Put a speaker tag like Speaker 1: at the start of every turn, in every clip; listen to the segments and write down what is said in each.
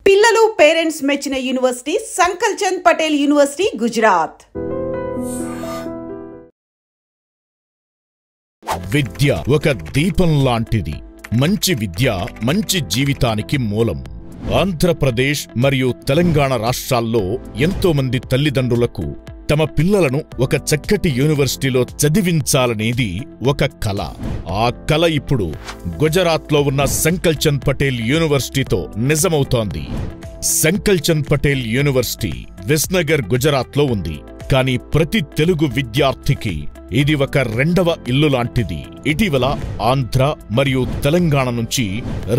Speaker 1: పిల్లలు పేరెంట్స్ మెచ్చిన university సంకల్ Chand Patel university Gujarat.
Speaker 2: విద్య ఒక దీపం లాంటిది. మంచి విద్య మంచి జీవితానికి మూలం. ఆంధ్రప్రదేశ్ మరియు తెలంగాణ రాష్ట్రాల్లో ఎంతో మంది తల్లిదండ్రులకు తమ పిల్లలను ఒక చక్కటి యూనివర్సిటీలో చదివించాలనేది ఒక కల. ఆ కల ఇప్పుడు గుజరాత్లో ఉన్న సంకల్ చంద్ పటేల్ యూనివర్సిటీతో నిజమవుతోంది. సంకల్ చంద్ పటేల్ యూనివర్సిటీ విస్నగర్ గుజరాత్లో ఉంది. కానీ ప్రతి తెలుగు విద్యార్థికి ఇది ఒక రెండవ ఇల్లు లాంటిది. ఇటీవల ఆంధ్ర మరియు తెలంగాణ నుంచి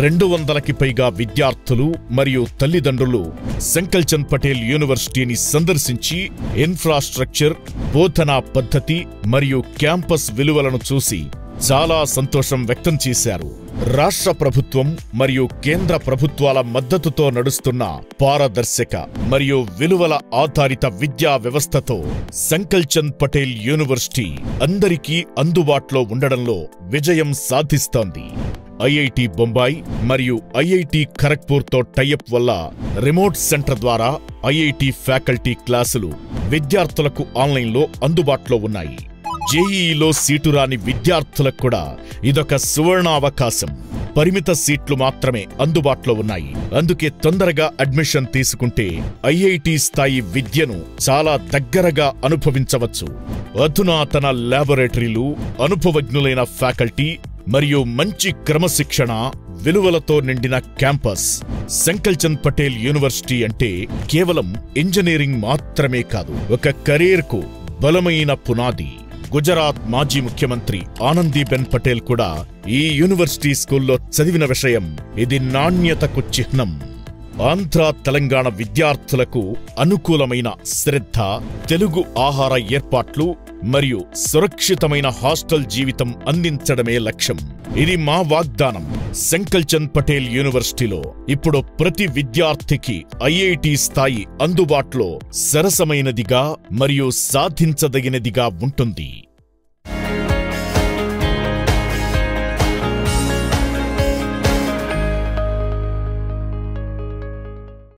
Speaker 2: 200కి పైగా విద్యార్థులు మరియు తల్లిదండ్రులు సంకల్ చంద్ పటేల్ యూనివర్సిటీని సందర్శించి ఇన్ఫ్రాస్ట్రక్చర్, బోధనా పద్ధతి మరియు క్యాంపస్ విలువలను చూసి చాలా సంతోషం వ్యక్తం చేశారు. రాష్ట్ర ప్రభుత్వం మరియు కేంద్ర ప్రభుత్వాల మద్దతుతో నడుస్తున్న పారదర్శక మరియు విలువల ఆధారిత విద్యా వ్యవస్థతో సంకల్ చంద్ పటేల్ యూనివర్సిటీ అందరికీ అందుబాటులో ఉండడంలో విజయం సాధిస్తోంది. ఐఐటి బొంబాయి మరియు ఐఐటి ఖరగ్పూర్తో టైఅప్ వల్ల రిమోట్ సెంటర్ ద్వారా ఐఐటి ఫ్యాకల్టీ క్లాసులు విద్యార్థులకు ఆన్లైన్లో అందుబాటులో ఉన్నాయి. జేఈఈలో సీటు రాని విద్యార్థులకు కూడా ఇదొక సువర్ణావకాశం. పరిమిత సీట్లు మాత్రమే అందుబాటులో ఉన్నాయి. అందుకే తొందరగా అడ్మిషన్ తీసుకుంటే ఐఐటి స్థాయి విద్యను చాలా దగ్గరగా అనుభవించవచ్చు. అధునాతన ల్యాబొరేటరీలు, అనుభవజ్ఞులైన ఫ్యాకల్టీ మరియు మంచి క్రమశిక్షణ విలువలతో నిండిన క్యాంపస్. సంకల్ చంద్ పటేల్ యూనివర్సిటీ అంటే కేవలం ఇంజనీరింగ్ మాత్రమే కాదు, ఒక కెరీర్కు బలమైన పునాది. గుజరాత్ మాజీ ముఖ్యమంత్రి ఆనందీబెన్ పటేల్ కూడా ఈ యూనివర్సిటీ స్కూల్లో చదివిన విషయం. ఇది నాణ్యతకు చిహ్నం. ఆంధ్ర తెలంగాణ విద్యార్థులకు అనుకూలమైన శ్రద్ధ, తెలుగు ఆహార ఏర్పాట్లు మరియు సురక్షితమైన హాస్టల్ జీవితం అందించడమే లక్ష్యం. ఇది మా వాగ్దానం. సంకల్ చంద్ పటేల్ యూనివర్సిటీలో ఇప్పుడు ప్రతి విద్యార్థికి ఐఐటి స్థాయి అందుబాటులో సరసమైనదిగా మరియు సాధించదగినదిగా ఉంటుంది.